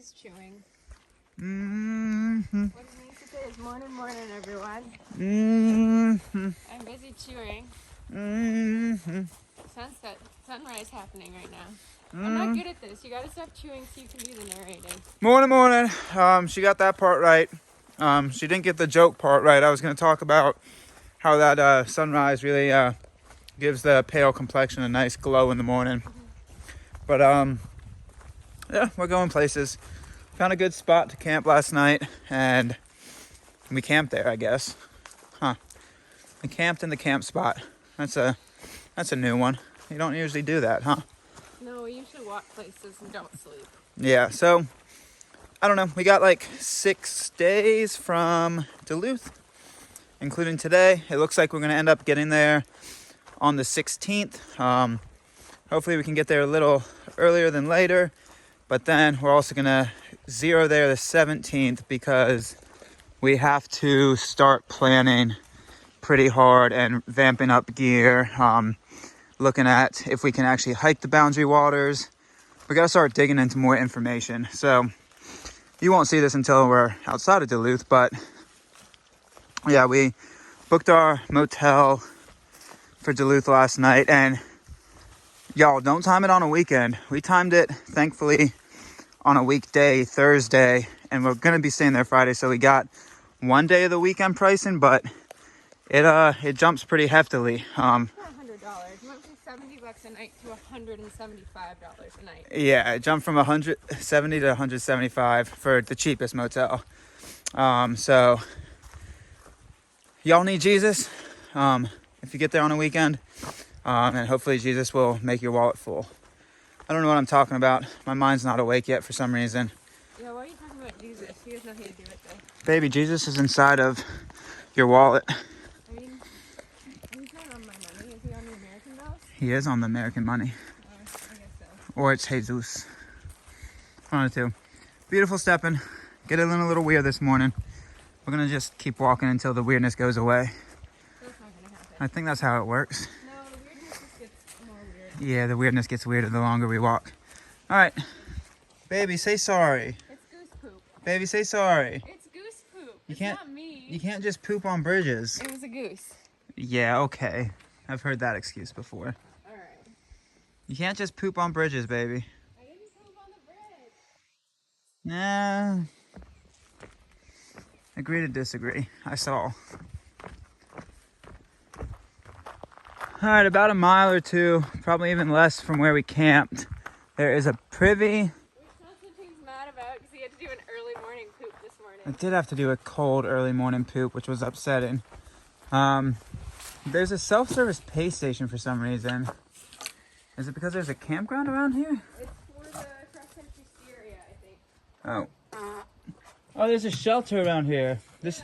is chewing. Mm-hmm. What it means to say is morning, everyone. Mm-hmm. I'm busy chewing. Mm-hmm. Sunrise happening right now. I'm not good at this. You gotta stop chewing so you can be the narrator. Morning. She got that part right. She didn't get the joke part right. I was going to talk about how that sunrise really gives the pale complexion a nice glow in the morning. But yeah, we're going places. Found a good spot to camp last night, and we camped there, I guess. We camped in the camp spot. That's a new one. You don't usually do that, huh? No, we usually walk places and don't sleep. Yeah, so I don't know. We got like 6 days from Duluth, including today. It looks like we're going to end up getting there on the 16th. Hopefully we can get there a little earlier than later. But then we're also going to zero there the 17th because we have to start planning pretty hard and vamping up gear. Looking at if we can actually hike the Boundary Waters. We got to start digging into more information. So you won't see this until we're outside of Duluth. But yeah, we booked our motel for Duluth last night. And y'all, don't time it on a weekend. We timed it, thankfully, on a weekday, Thursday. And we're going to be staying there Friday. So we got 1 day of the weekend pricing. But it jumps pretty heftily. $100. It went from $70 a night to $175 a night. Yeah, it jumped from 170 to 175 for the cheapest motel. So y'all need Jesus if you get there on a weekend, and hopefully Jesus will make your wallet full. I don't know what I'm talking about. My mind's not awake yet for some reason. Yeah, why are you talking about Jesus? He has nothing to do with this. Baby, Jesus is inside of your wallet. I mean, he's not on my money. Is he on the American bills? He is on the American money. I guess so. Or it's Jesus. One of the two. Beautiful stepping. Getting a little weird this morning. We're going to just keep walking until the weirdness goes away. That's not going to happen. I think that's how it works. No, the weirdness just gets more weird. Yeah, the weirdness gets weirder the longer we walk. All right. Baby, say sorry. It's goose poop. Baby, say sorry. It's goose poop. You It's can't- not me. You can't just poop on bridges. It was a goose. Yeah, okay. I've heard that excuse before. All right. You can't just poop on bridges, baby. I didn't poop on the bridge. Nah. Agree to disagree. I saw. All right, about a mile or two, probably even less from where we camped, there is a privy. Which Constantine's mad about because he had to do an early morning poop this morning. I did have to do a cold early morning poop, which was upsetting. There's a self-service pay station for some reason. Is it because there's a campground around here? It's for the cross-country ski area, I think. Oh. Oh, there's a shelter around here. This.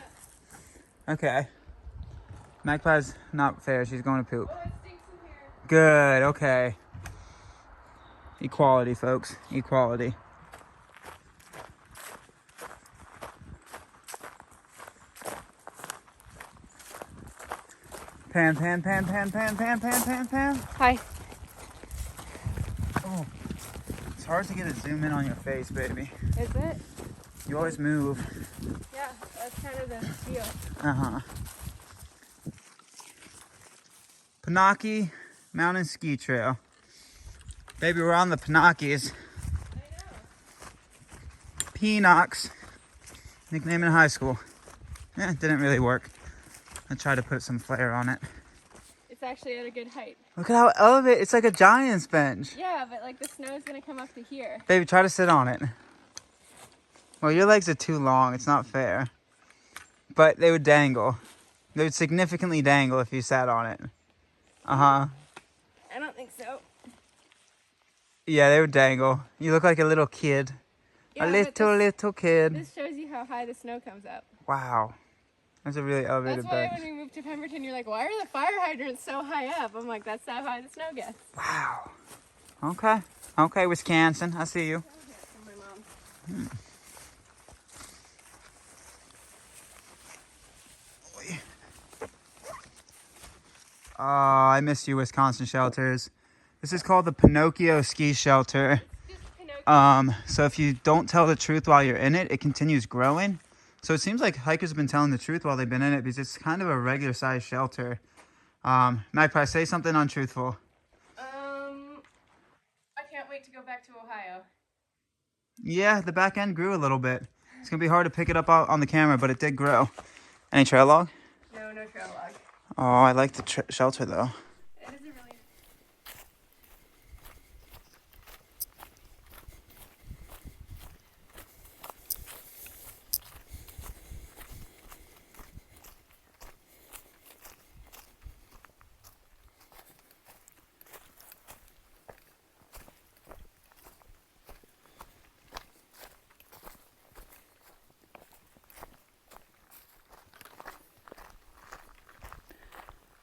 Okay. Magpie's not fair. She's going to poop. Oh, it stinks in here. Good. Okay. Equality, folks. Equality. Pan. Hi. Oh. It's hard to get a zoom in on your face, baby. Is it? You always move. Yeah, that's kind of the deal. Uh-huh. Pinocchio Mountain Ski Trail. Baby, we're on the Pinocchios. I know. Pinox. Nickname in high school. It didn't really work. I tried to put some flair on it. It's actually at a good height. Look at how elevated. It's like a giant's bench. Yeah, but like the snow is going to come up to here. Baby, try to sit on it. Well, your legs are too long. It's not fair. But they would dangle. They would significantly dangle if you sat on it. Uh-huh. I don't think so. Yeah, they would dangle. You look like a little kid. Yeah, A but little kid. This shows you how high the snow comes up. Wow. That's a really elevated That's why bench. when we moved to Pemberton, you're like, why are the fire hydrants so high up? I'm like, that's how high the snow gets. Wow. Okay. Okay, Wisconsin. I see you. From my mom. Oh, I missed you, Wisconsin shelters. This is called the Pinocchio Ski Shelter. Just Pinocchio So if you don't tell the truth while you're in it, it continues growing. So it seems like hikers have been telling the truth while they've been in it because it's kind of a regular sized shelter. Magpie, say something untruthful. I can't wait to go back to Ohio. Yeah, the back end grew a little bit. It's gonna be hard to pick it up on the camera, but it did grow. Any trail log? No, no trail log. Oh, I like the shelter though. It is a really...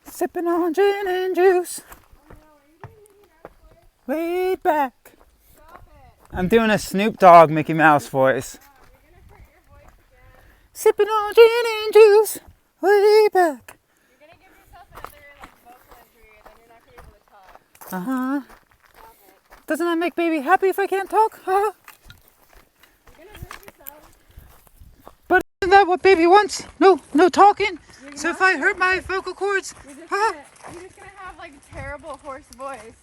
Sipping on gin and juice. Oh no, are you doing Mickey Mouse voice? Laid back. Stop it. I'm doing a Snoop Dogg Mickey Mouse voice. You're gonna hurt your voice again. Sipping on gin and juice. Laid back. You're gonna give yourself another vocal injury and then you're not gonna be able to talk. Uh-huh. Stop it. Doesn't that make baby happy if I can't talk? Huh? You're gonna hurt yourself. But isn't that what baby wants? No talking. You're So not if I hurt my vocal cords, You're just, huh? you're just gonna have like a terrible hoarse voice.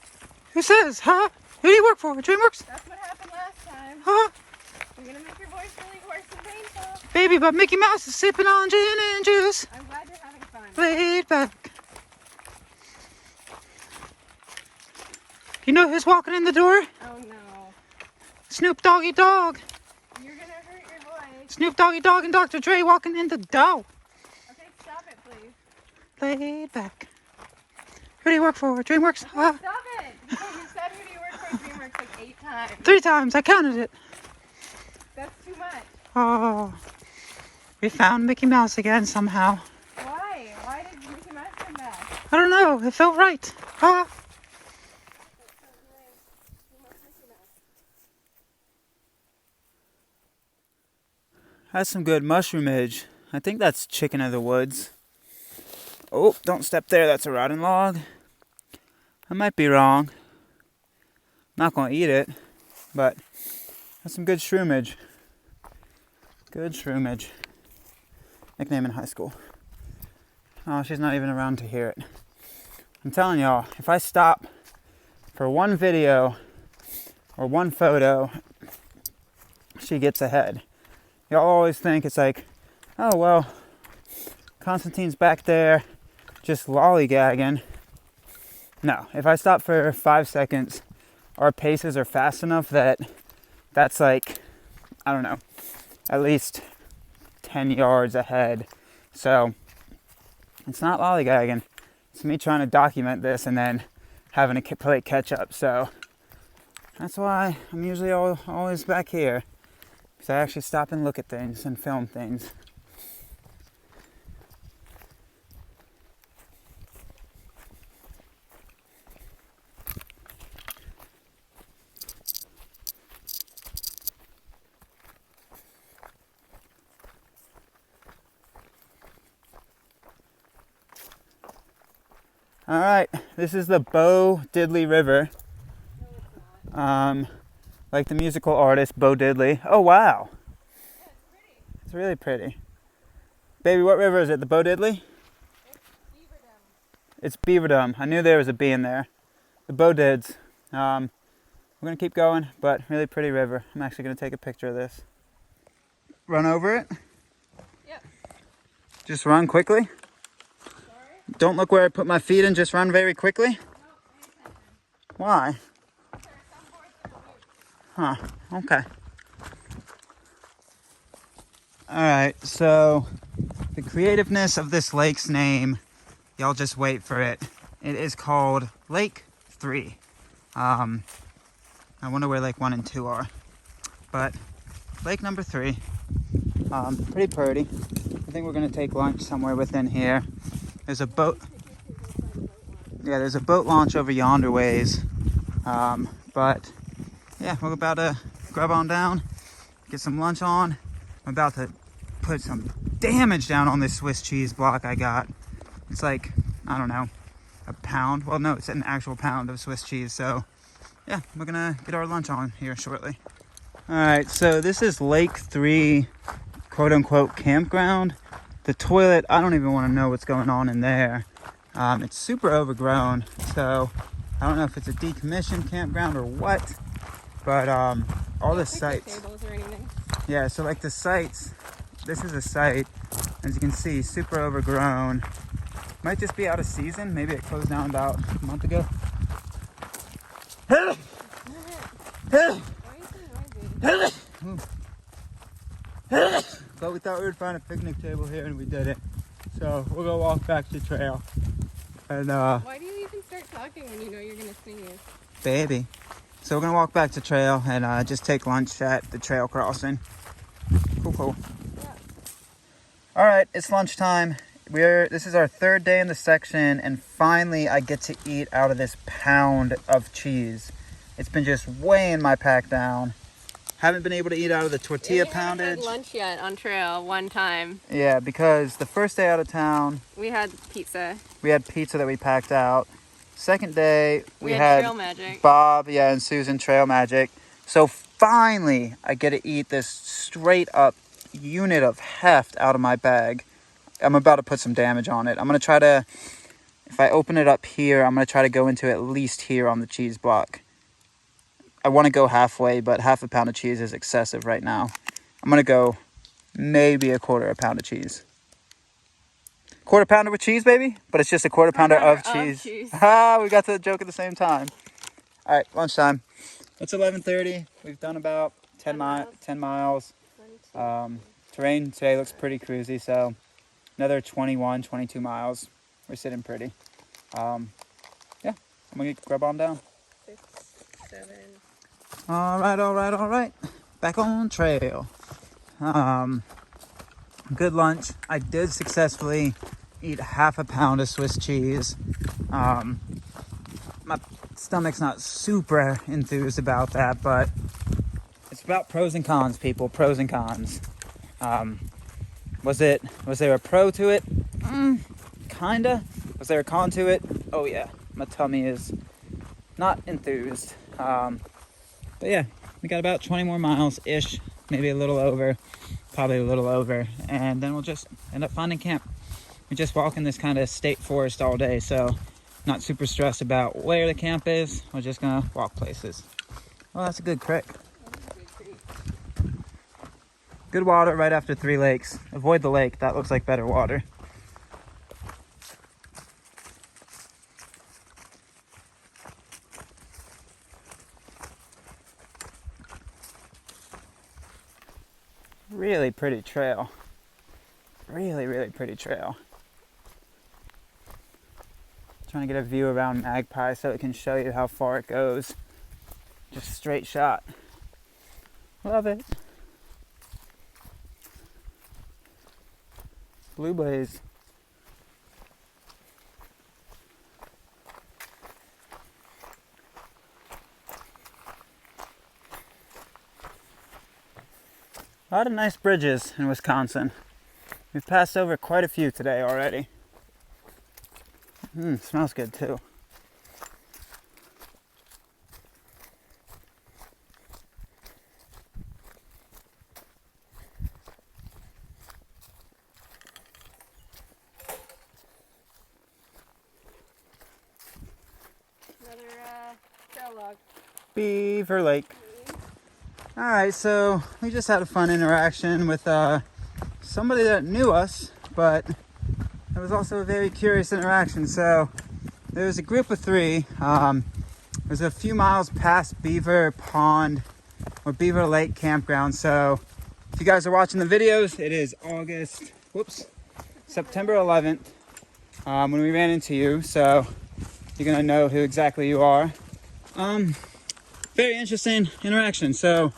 Who says, huh? Who do you work for? DreamWorks? That's what happened last time. Huh? You're gonna make your voice really hoarse and painful. Baby, but Mickey Mouse is sipping on gin and juice. I'm glad you're having fun. Laid back. You know who's walking in the door? Oh no. Snoop Doggy Dogg. You're gonna hurt your voice. Snoop Doggy Dogg and Dr. Dre walking in the door. Okay, stop it, please. Laid back. Who do you work for? DreamWorks? Okay, Huh? stop it. You said who do you work for at DreamWorks like 8 times. 3 times. I counted it. That's too much. Oh. We found Mickey Mouse again somehow. Why? Why did Mickey Mouse come back? I don't know. It felt right. Huh? That's some good mushroomage. I think that's chicken of the woods. Oh, don't step there. That's a rotting log. I might be wrong. Not gonna eat it, but that's some good shroomage. Good shroomage. Nickname in high school. Oh, she's not even around to hear it. I'm telling y'all, if I stop for one video or one photo, she gets ahead. Y'all always think it's like, oh well, Constantine's back there just lollygagging. No, if I stop for 5 seconds, our paces are fast enough that that's like, I don't know, at least 10 yards ahead. So it's not lollygagging. It's me trying to document this and then having to play catch up. So that's why I'm usually always back here. Because I actually stop and look at things and film things. All right, this is the Bo Diddley River. Like the musical artist Bo Diddley. Oh wow, Yeah, it's pretty. it's really pretty. Baby, what river is it? The Bo Diddley? It's Beaverdom. It's Beaverdom. I knew there was a B in there. The Bo Dids. We're gonna keep going, but really pretty river. I'm actually gonna take a picture of this. Run over it? Yep. Just run quickly? Sorry? Don't look where I put my feet in, just run very quickly? No, pay attention. Why? There are some boards that are loose. Huh, okay. Alright, so the creativeness of this lake's name, y'all just wait for it. It is called Lake 3. I wonder where Lake 1 and 2 are. But lake number 3, pretty pretty. I think we're gonna take lunch somewhere within here. There's a boat. Yeah, there's a boat launch over yonder ways. But yeah, we're about to grub on down, get some lunch on. I'm about to put some damage down on this Swiss cheese block I got. It's like, I don't know, a pound. Well, no, it's an actual pound of Swiss cheese. So yeah, we're gonna get our lunch on here shortly. All right, so this is Lake 3, quote unquote, campground. The toilet, I don't even want to know what's going on in there. It's super overgrown, so I don't know if it's a decommissioned campground or what, but all the sites. Tables or anything. Yeah, so like the sites, this is a site, as you can see, super overgrown. Might just be out of season. Maybe it closed down about a month ago. Why are you so noisy? But we thought we would find a picnic table here and we didn't. So we'll go walk back to the trail. And Why do you even start talking when you know you're gonna sneeze? baby. So we're gonna walk back to trail and just take lunch at the trail crossing. Cool. Yeah. All right, it's lunchtime. This is our third day in the section, and finally I get to eat out of this pound of cheese. It's been just weighing my pack down. Haven't been able to eat out of the tortilla poundage. We haven't had lunch yet on trail one time. Yeah, because the first day out of town, We had pizza. we had pizza that we packed out. Second day, we had had Trail Magic. Bob, and Susan Trail Magic. So finally, I get to eat this straight up unit of heft out of my bag. I'm about to put some damage on it. I'm going to try to, if I open it up here, I'm going to try to go into at least here on the cheese block. I want to go halfway, but half a pound of cheese is excessive right now. I'm going to go maybe a quarter of a pound of cheese. Quarter pounder with cheese, baby? But it's just a quarter pounder of cheese. Ha! We got to the joke at the same time. All right, lunchtime. It's 11:30. We've done about 10 miles. Terrain today looks pretty cruisy, so another 21, 22 miles. We're sitting pretty. Yeah, I'm gonna grab on down. 6, 7. All right. Back on trail. Good lunch. I did successfully eat half a pound of Swiss cheese. My stomach's not super enthused about that, but it's about pros and cons, people. Pros and cons. Was there a pro to it? Kinda. Was there a con to it? Oh yeah. My tummy is not enthused. But yeah, we got about 20 more miles-ish, maybe a little over, probably a little over, and then we'll just end up finding camp. We just walk in this kind of state forest all day, so not super stressed about where the camp is. We're just gonna walk places. Oh, that's a good creek. Good water right after 3 lakes. Avoid the lake, that looks like better water. Really pretty trail. Really pretty trail. Trying to get a view around Magpie so it can show you how far it goes. Just straight shot. Love it. Blue blaze. A lot of nice bridges in Wisconsin. We've passed over quite a few today already. Smells good too. Another trail log. Beaver Lake. Alright, so we just had a fun interaction with somebody that knew us, but it was also a very curious interaction. So there was a group of 3. It was a few miles past Beaver Pond or Beaver Lake campground. So if you guys are watching the videos, it is September 11th when we ran into you. So you're gonna know who exactly you are. Very interesting interaction. So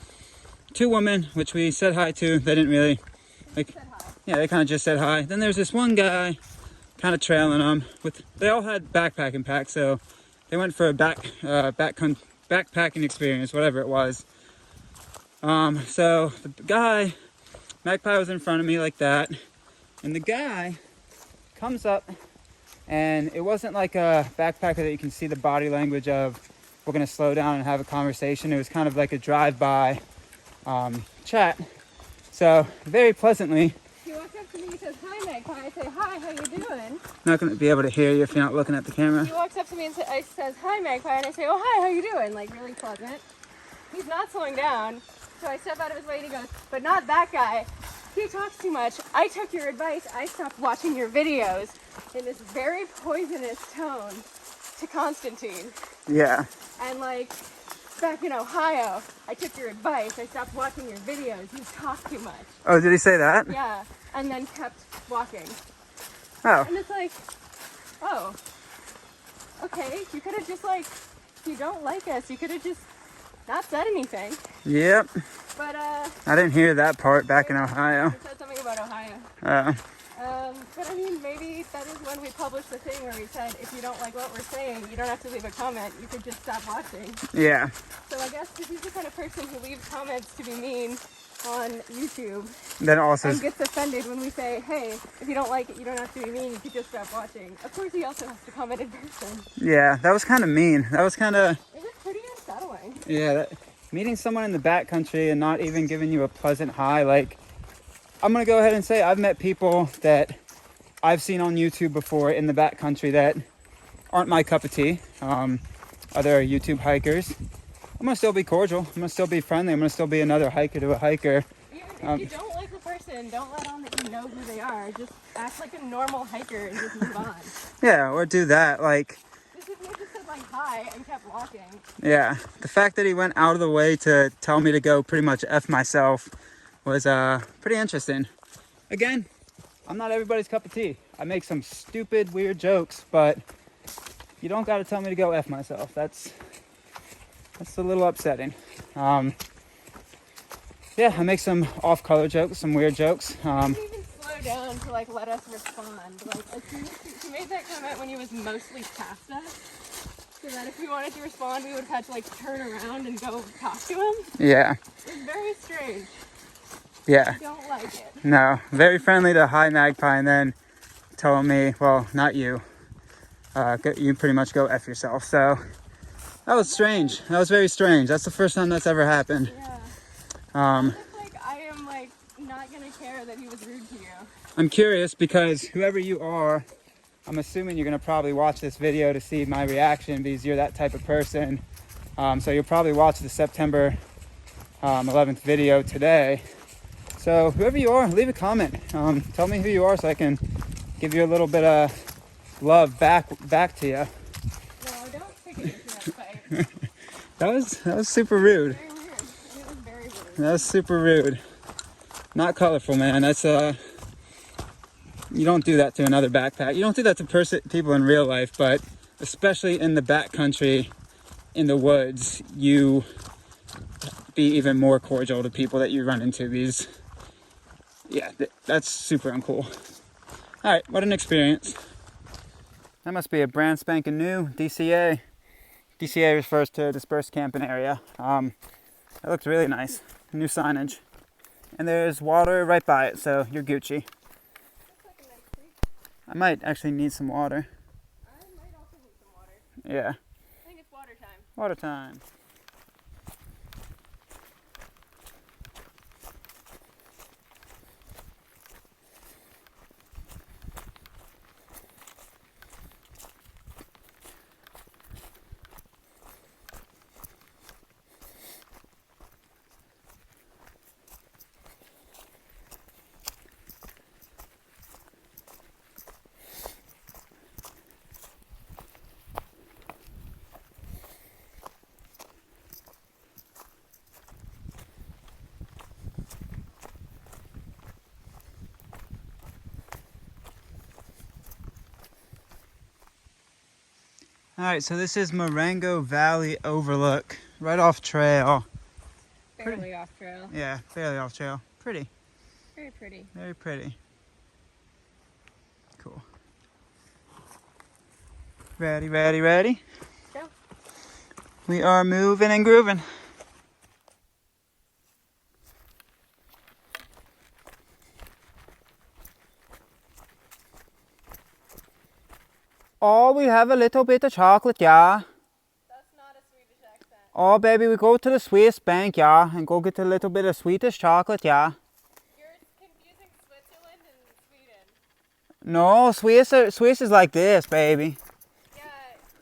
2 women, which we said hi to. They didn't really yeah, they kind of just said hi. Then there's this one guy kind of trailing them they all had backpacking packs, so they went for a backpacking experience, whatever it was. So the guy, Magpie was in front of me like that, and the guy comes up, and it wasn't like a backpacker that you can see the body language of we're going to slow down and have a conversation. It was kind of like a drive-by chat. So very pleasantly. He walks up to me and says, "Hi, Magpie." I say, "Hi, how you doing?" Not going to be able to hear you if you're not looking at the camera. He walks up to me and says, "Hi, Magpie," and I say, "Oh, hi, how you doing?" Like, really pleasant. He's not slowing down, so I step out of his way and he goes, "But not that guy. He talks too much. I took your advice. I stopped watching your videos," in this very poisonous tone to Constantine. Yeah. And like, back in Ohio, "I took your advice. I stopped watching your videos. You talk too much." Oh, did he say that? Yeah. And then kept walking. Oh. And it's like, oh, okay. You could have just like, if you don't like us, you could have just not said anything. Yep. But I didn't hear that part back in Ohio. it said something about Ohio. Oh. But I mean, maybe that is when we published the thing where we said, if you don't like what we're saying, you don't have to leave a comment. You could just stop watching. Yeah. So I guess if he's the kind of person who leaves comments to be mean on YouTube, Then also, and gets offended when we say, "Hey, if you don't like it, you don't have to be mean. You could just stop watching." Of course, he also has to comment in person. yeah, that was kind of mean. That was kind of, It was pretty unsettling. yeah, meeting someone in the backcountry and not even giving you a pleasant hi. Like, I'm going to go ahead and say I've met people that I've seen on YouTube before in the backcountry that aren't my cup of tea. Other YouTube hikers. I'm going to still be cordial. I'm going to still be friendly. I'm going to still be another hiker to a hiker. Even if you don't like the person, don't let on that you know who they are. Just act like a normal hiker and just move on. Yeah, or do that. Like, Just if you just said like hi and kept walking. yeah, the fact that he went out of the way to tell me to go pretty much F myself was pretty interesting. Again, I'm not everybody's cup of tea. I make some stupid, weird jokes, but you don't got to tell me to go F myself. That's a little upsetting. Yeah, I make some off-color jokes, some weird jokes. He didn't even slow down to like let us respond. Like as soon as he made that comment when he was mostly past us, so that if we wanted to respond, we would have had to like turn around and go talk to him. Yeah, It was very strange. yeah. I don't like it. No, very friendly to hi Magpie, and then telling me, well, not you. You pretty much go F yourself. So that was strange. That was very strange. That's the first time that's ever happened. Yeah. It's like I am like not gonna care that he was rude to you. I'm curious because whoever you are, I'm assuming you're gonna probably watch this video to see my reaction because you're that type of person. So you'll probably watch the September 11th video today. So whoever you are, leave a comment. Tell me who you are so I can give you a little bit of love back to you. No, don't take it into that fight. That was super rude. Very weird. It was very rude. That was super rude. Not colorful, man. That's you don't do that to another backpack. You don't do that to people in real life, but especially in the backcountry, in the woods, you be even more cordial to people that you run into. Because, yeah, that's super uncool. All right, what an experience. That must be a brand spanking new DCA. DCA refers to dispersed camping area. It looked really nice. New signage. And there's water right by it, so you're Gucci. That's like a nice creek. I might actually need some water. I might also need some water. Yeah, I think it's water time. water time. Alright, so this is Marango Valley Overlook. Right off trail. Barely off trail. Yeah, fairly off trail. Pretty. Very pretty. Very pretty. Cool. Ready, ready, ready? Go. We are moving and grooving. Oh, we have a little bit of chocolate, yeah. That's not a Swedish Oh, baby, we go to the Swiss bank, yeah, and go get a little bit of Swedish chocolate, yeah. You're confusing Switzerland and Sweden. No, Swiss is like this, baby. Yeah,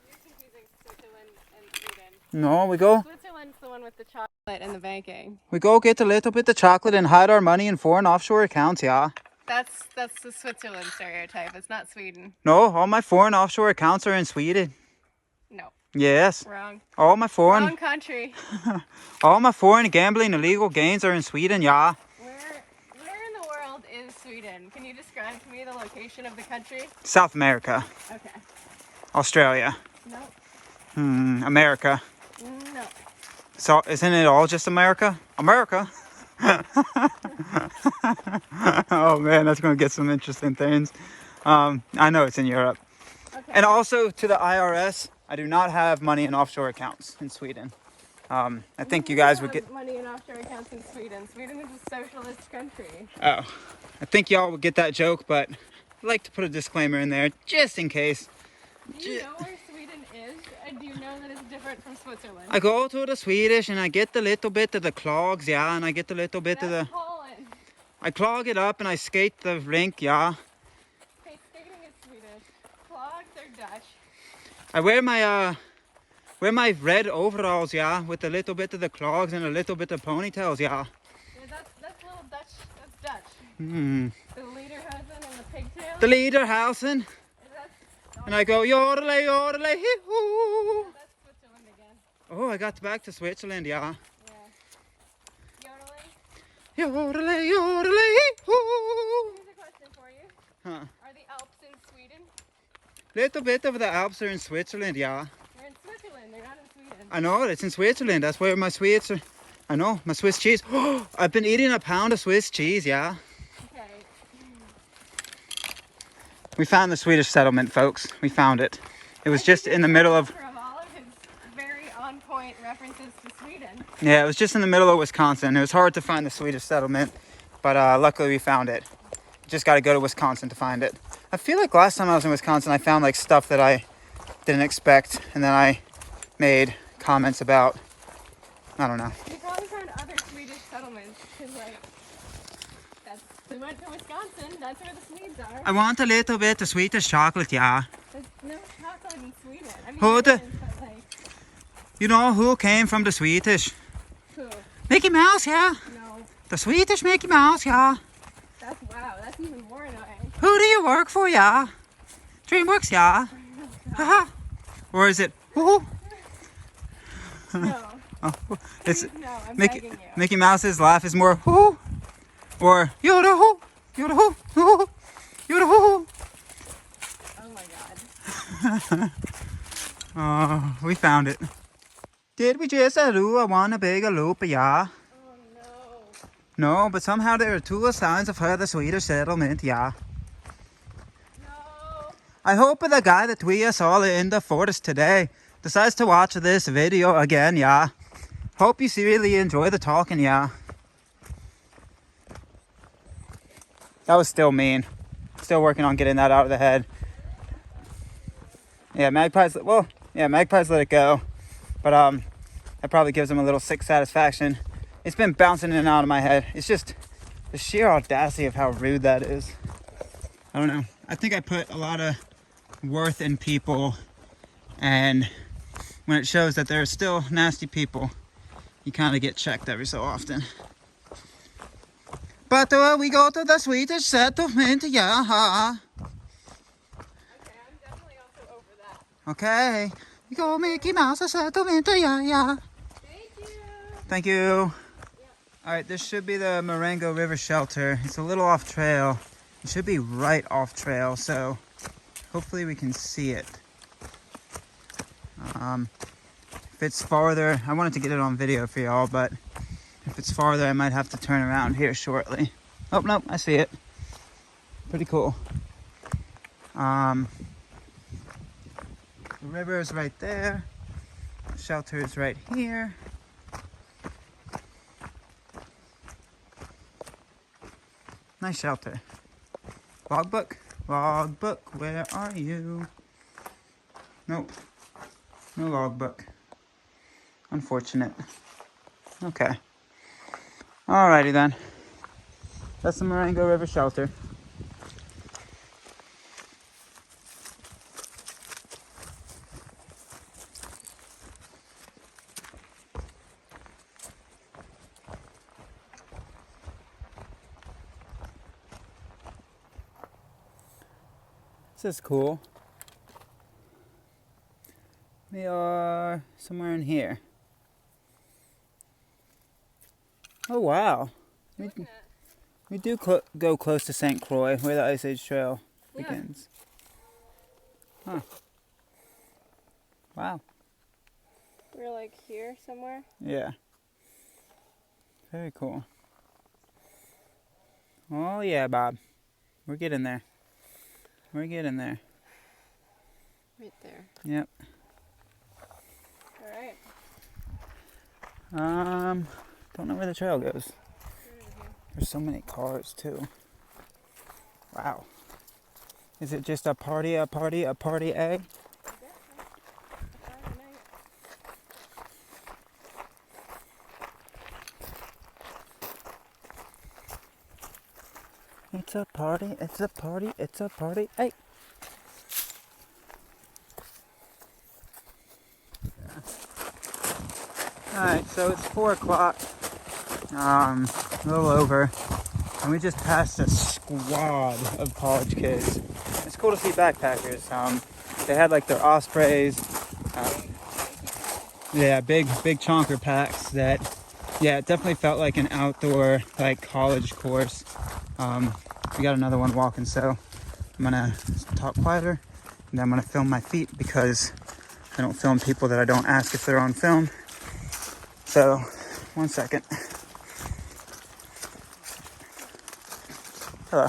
you're confusing Switzerland and Sweden. No, we go. Switzerland's the one with the chocolate and the banking. We go get a little bit of chocolate and hide our money in foreign offshore accounts, yeah. That's the Switzerland stereotype. It's not Sweden. No, all my foreign offshore accounts are in Sweden. No. Yes. Wrong. All my foreign Wrong country. all my foreign gambling illegal gains are in Sweden, yeah. Where in the world is Sweden? Can you describe to me the location of the country? South America, Okay. Australia, No. America. No. So isn't it all just America? America. Oh man, that's gonna get some interesting things. I know it's in Europe. Okay. And also to the IRS, I do not have money in offshore accounts in Sweden. I think you guys would get. money in offshore accounts in Sweden. Sweden is a socialist country. Oh, I think y'all would get that joke, but I'd like to put a disclaimer in there just in case. Do you know where Sweden is? And do you know that it's different from Switzerland? I go to the Swedish and I get a little bit of the clogs, yeah, and I get a little bit of That's the. Holland. I clog it up and I skate the rink, yeah. Okay, skating is Swedish. Clogs are Dutch. I wear my red overalls, yeah, with a little bit of the clogs and a little bit of ponytails, yeah. Yeah, that's little Dutch. That's Dutch. Hmm. The lederhosen and the pigtail. The Lederhausen. That's, And I go, yodelay, yodelay, hee-hoo. that's Switzerland again. Oh, I got back to Switzerland, yeah. Yeah. Yodeling. Yodelay, yodelay, hee-hoo. Here's a question for you. Huh. Are the Alps in Sweden? Little bit of the Alps are in Switzerland, yeah. They're in Switzerland. They're not in Sweden. I know, it's in Switzerland. That's where my Swedes are. I know, my Swiss cheese. I've been eating a pound of Swiss cheese, yeah. Okay. We found the Swedish settlement, folks. We found it. It was just in the middle of... Of all of his very on-point references to Sweden. Yeah, it was just in the middle of Wisconsin. It was hard to find the Swedish settlement, but luckily we found it. Just got to go to Wisconsin to find it. I feel like last time I was in Wisconsin, I found like stuff that I didn't expect, and then I made comments about. I don't know. We probably found other Swedish settlements because, we went to Wisconsin. That's where the Swedes are. I want a little bit of Swedish chocolate, yeah. There's no chocolate in Sweden. I mean, Who there the- is, but You know who came from the Swedish? who? Mickey Mouse, yeah. No. The Swedish Mickey Mouse, yeah. Wow. That's even more annoying. Who do you work for, yeah? DreamWorks, yeah. Haha. Or is it? Woo? No. Oh, it's No. I'm Mickey. begging you. Mickey Mouse's laugh is more whoo, or yoda hoo, yoda hoo, hoo, yoda hoo. Oh my God. Oh, we found it. Did we just do a one big loop, yeah? Oh no. No, but somehow there are two signs of her, the Swedish settlement, yeah. No. I hope the guy that we saw in the forest today decides to watch this video again, yeah. Hope you really enjoy the talking, yeah. That was still mean. Still working on getting that out of the head. Yeah, magpies let it go. But that probably gives them a little sick satisfaction. It's been bouncing in and out of my head. It's just the sheer audacity of how rude that is. I don't know. I think I put a lot of worth in people, and when it shows that there are still nasty people, you kind of get checked every so often. But we go to the Swedish settlement, yeah. Okay, I'm definitely also over that. Okay. We go Mickey Mouse settlement, yeah. Thank you. Thank you. Alright, this should be the Marango River Shelter. It's a little off trail. It should be right off trail, so hopefully we can see it. If it's farther, I wanted to get it on video for y'all, but if it's farther, I might have to turn around here shortly. Oh, nope, I see it. Pretty cool. The river is right there. The shelter is right here. Nice shelter. Logbook? Logbook, where are you? Nope. No logbook. Unfortunate. Okay. Alrighty then. That's the Marango River Shelter. This is cool. We are somewhere in here. Oh wow. We do go close to St. Croix, where the Ice Age Trail begins. Huh. Wow. We're like here somewhere. Yeah. Very cool. Oh yeah, Bob. We're getting there. We're getting there. Right there. Yep. Alright. Don't know where the trail goes. There's so many cars too. Wow. Is it just a party, A? It's a party, it's a party, it's a party, hey! Alright, so it's 4 o'clock, a little over, and we just passed a squad of college kids. It's cool to see backpackers. They had like their Ospreys, big chonker packs that, it definitely felt like an outdoor, like college course. We got another one walking, so I'm gonna talk quieter, and then I'm gonna film my feet because I don't film people that I don't ask if they're on film. So, 1 second. Hello.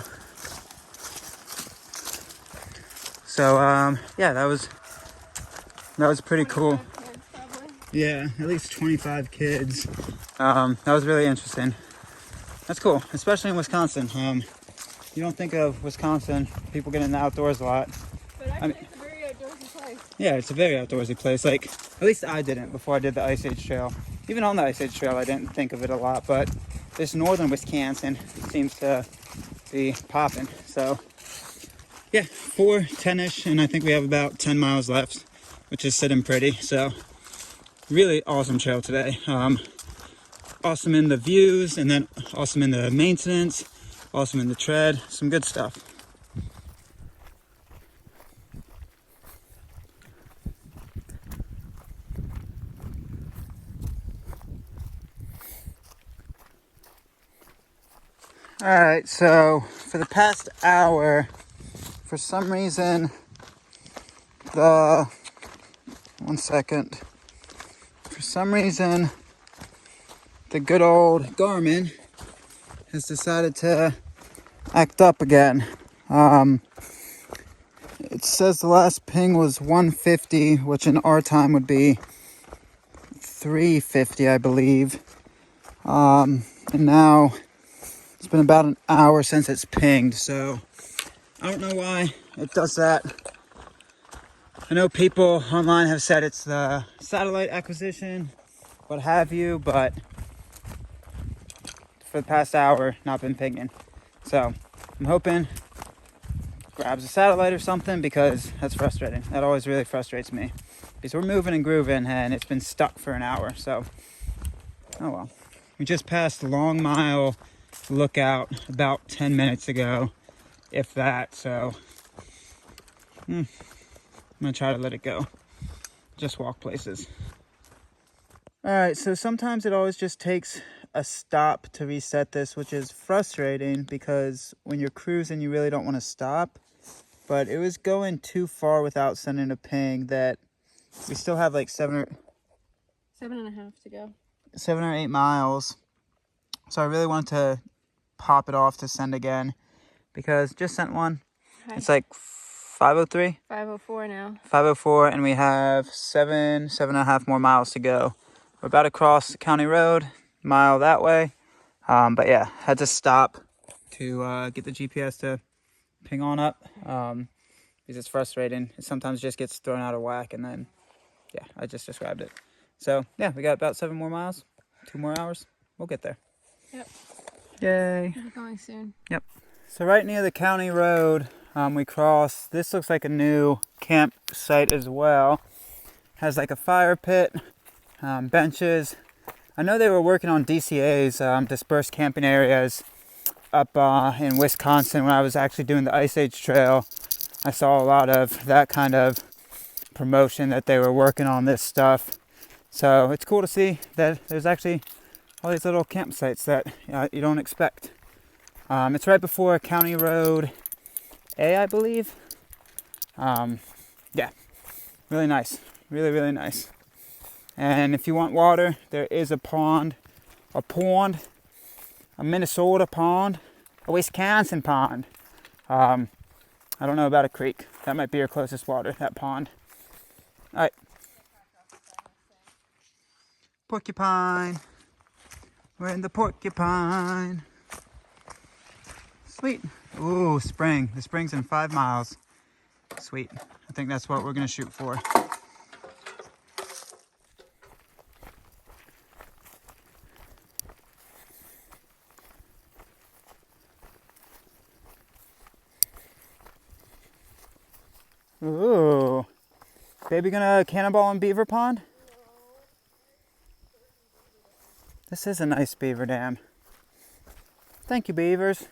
So, that was pretty cool. Yeah, at least 25 kids. That was really interesting. That's cool, especially in Wisconsin. You don't think of Wisconsin, people get in the outdoors a lot. But actually, it's a very outdoorsy place. Yeah, it's a very outdoorsy place. Like, at least I didn't before I did the Ice Age Trail. Even on the Ice Age Trail, I didn't think of it a lot, but this northern Wisconsin seems to be popping. So, yeah, 4:10-ish, and I think we have about 10 miles left, which is sitting pretty. So, really awesome trail today. Awesome in the views, and then awesome in the maintenance, awesome in the tread, some good stuff. Alright, so for the past hour, for some reason, the good old Garmin has decided to act up again. It says the last ping was 150, which in our time would be 350, I believe. And now it's been about an hour since it's pinged, so I don't know why it does that. I know people online have said it's the satellite acquisition, what have you, but for the past hour, not been pinging. So I'm hoping it grabs a satellite or something, because that's frustrating. That always really frustrates me, because we're moving and grooving and it's been stuck for an hour. So, oh well. We just passed Long Mile Lookout about 10 minutes ago, if that. So I'm gonna try to let it go. Just walk places. All right, so sometimes it always just takes a stop to reset this, which is frustrating because when you're cruising, you really don't want to stop. But it was going too far without sending a ping that we still have like 7.5 to go. 7 or 8 miles. So I really want to pop it off to send again, because just sent one. Hi. It's like 5:03. 5:04 now. 5:04, and we have 7.5 more miles to go. We're about to cross the county road, mile that way. But yeah, had to stop to get the GPS to ping on up, because it's frustrating. It sometimes just gets thrown out of whack, and then, yeah, I just described it. So yeah, we got about 7 more miles, 2 more hours. We'll get there. Yep. Yay. We'll be going soon. Yep. So right near the county road, we crossed. This looks like a new campsite as well. Has like a fire pit, benches. I know they were working on DCA's, dispersed camping areas, up in Wisconsin when I was actually doing the Ice Age Trail. I saw a lot of that kind of promotion that they were working on this stuff. So it's cool to see that there's actually all these little campsites that you don't expect. It's right before County Road A, I believe. Yeah, really nice. Really, really nice. And if you want water, there is a Minnesota pond, a Wisconsin pond. I don't know about a creek. That might be your closest water, that pond. All right. Porcupine. We're in the porcupine. Sweet. Ooh, spring. The spring's in 5 miles. Sweet. I think that's what we're gonna shoot for. Ooh. Baby gonna cannonball in Beaver Pond? This is a nice beaver dam. Thank you, beavers.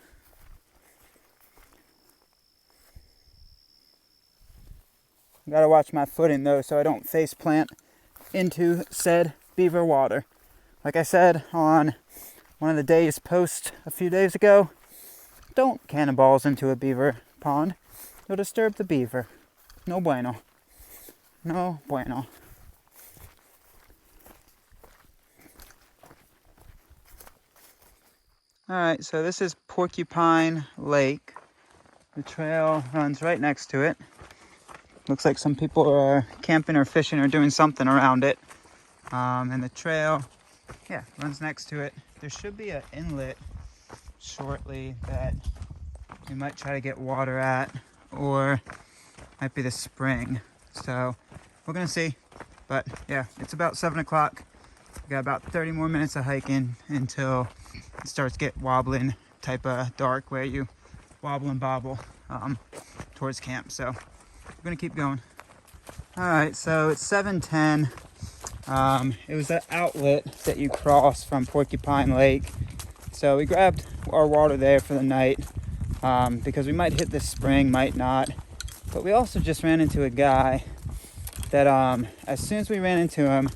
Gotta watch my footing though so I don't face plant into said beaver water. Like I said on one of the days post a few days ago, don't cannonballs into a beaver pond. You'll disturb the beaver. No bueno. No bueno. Alright, so this is Porcupine Lake. The trail runs right next to it. Looks like some people are camping or fishing or doing something around it. And the trail, yeah, runs next to it. There should be an inlet shortly that we might try to get water at, or might be the spring. So we're gonna see. But yeah, it's about 7 o'clock. We got about 30 more minutes of hiking until it starts to get wobbling, type of dark where you wobble and bobble towards camp. So we're gonna keep going. All right, so it's 7:10. It was that outlet that you cross from Porcupine Lake. So we grabbed our water there for the night because we might hit this spring, might not. But we also just ran into a guy that as soon as we ran into him,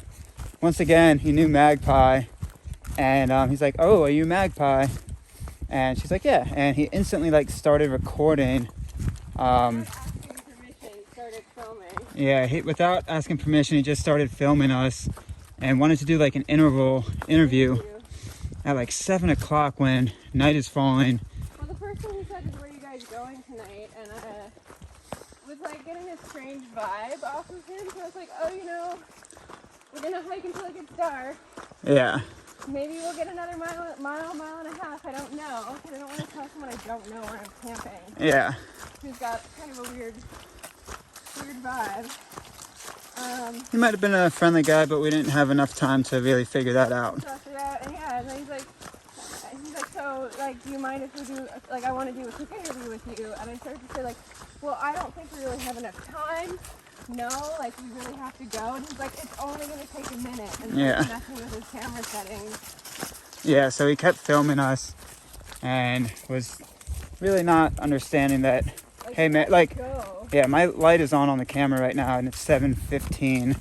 once again, he knew Magpie. And he's like, "Oh, are you Magpie?" And she's like, "Yeah." And he instantly like started recording. Started filming. Yeah, without asking permission, he just started filming us and wanted to do like an interview at like 7 o'clock when night is falling. Well, the first thing he said is, "Where are you guys going tonight?" And was like getting a strange vibe off of him. So I was like, "Oh, you know, we're gonna hike until it gets dark. Yeah. Maybe we'll get another mile and a half. I don't know, because I don't want to tell someone I don't know where I'm camping." Yeah. Who's got kind of a weird vibe. He might have been a friendly guy, but we didn't have enough time to really figure that out. And yeah, and then he's like, "So, like, do you mind if we do, like, I want to do a quick interview with you?" And I started to say, like, "Well, I don't think we really have enough time. No, like, we really have to go." And he's like, "It's only going to take a minute." And yeah, messing with his camera settings. Yeah, so he kept filming us and was really not understanding that, like, hey man, like, yeah, my light is on the camera right now and it's 7:15.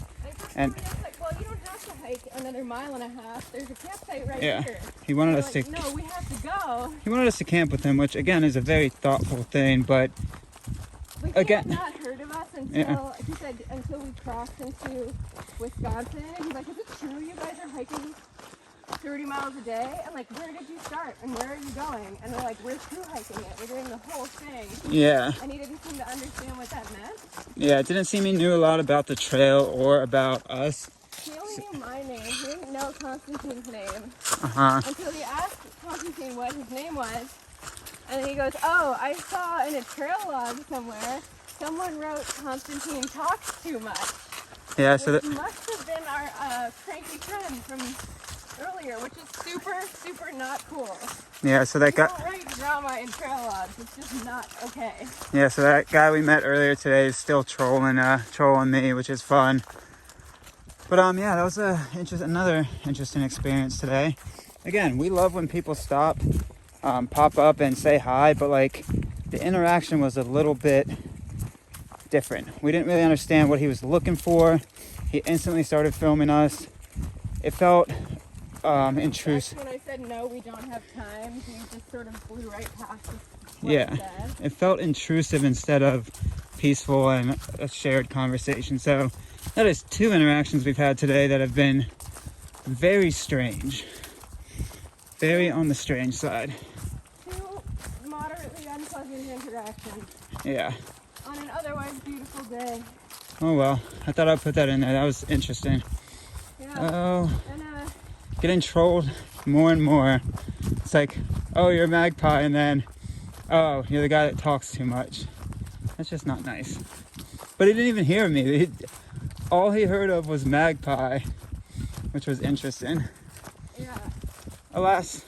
And I was like, "Well, you don't have to hike another mile and a half. There's a campsite right here." He wanted us like, to. "No, we have to go." He wanted us to camp with him, which again is a very thoughtful thing, but again, he had not heard of us until he said until we crossed into Wisconsin. He's like, "Is it true you guys are hiking 30 miles a day?" I'm like, "Where did you start and where are you going?" And they're like, "We're through hiking it. We're doing the whole thing." Yeah. And he didn't seem to understand what that meant. Yeah, it didn't seem he knew a lot about the trail or about us. He only knew my name. He didn't know Constantine's name. Until he asked Constantine what his name was. And then he goes, "Oh, I saw in a trail log somewhere, someone wrote Constantine talks too much." Yeah, so that must have been our cranky friend from earlier, which is super not cool. Yeah, so that You guy. don't write drama in trail logs. It's just not okay. Yeah, so that guy we met earlier today is still trolling me, which is fun. But yeah, that was another interesting experience today. Again, we love when people stop, pop up and say hi, but like the interaction was a little bit different. We didn't really understand what he was looking for. He instantly started filming us. It felt intrusive. When I said no, we don't have time, he just sort of blew right past us. Yeah, it felt intrusive instead of peaceful and a shared conversation. So that is 2 interactions we've had today that have been very strange. Very on the strange side. 2 moderately unpleasant interactions. Yeah. On an otherwise beautiful day. Oh well, I thought I'd put that in there. That was interesting. Yeah. Oh, And getting trolled more and more. It's like, oh, you're a magpie, and then, oh, you're the guy that talks too much. That's just not nice. But he didn't even hear me. All he heard of was magpie, which was interesting. yeah. Alas,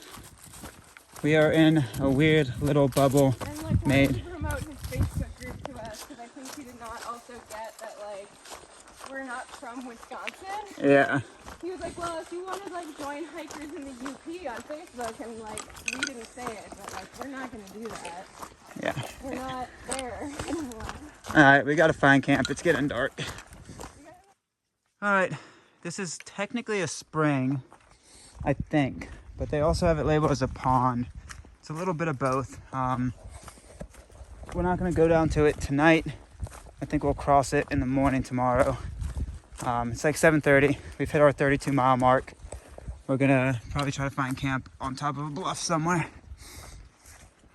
we are in a weird little bubble And like, made. why did he promote his Facebook group to us? Because I think he did not also get that, like, we're not from Wisconsin. Yeah. He was like, well, if you want to, like, join hikers in the UP on Facebook, and, like, we didn't say it, but, like, we're not going to do that. Yeah. We're not there anymore. Alright, we gotta find camp. It's getting dark. Alright, this is technically a spring, I think, but they also have it labeled as a pond. It's a little bit of both. We're not gonna go down to it tonight. I think we'll cross it in the morning tomorrow. It's like 7:30. We've hit our 32-mile mark. We're gonna probably try to find camp on top of a bluff somewhere.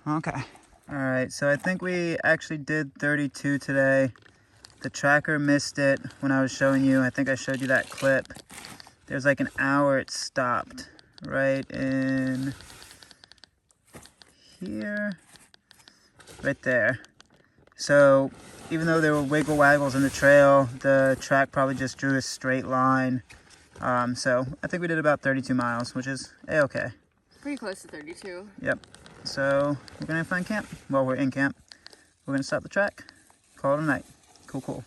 Okay. Alright, so I think we actually did 32 today. The tracker missed it when I was showing you. I think I showed you that clip. There's like an hour it stopped right in here. Right there. So even though there were wiggle waggles in the trail, the track probably just drew a straight line. So I think we did about 32 miles, which is a-okay. Pretty close to 32. Yep. So we're gonna find camp. Well, we're in camp. We're gonna stop the track, call it a night. Cool.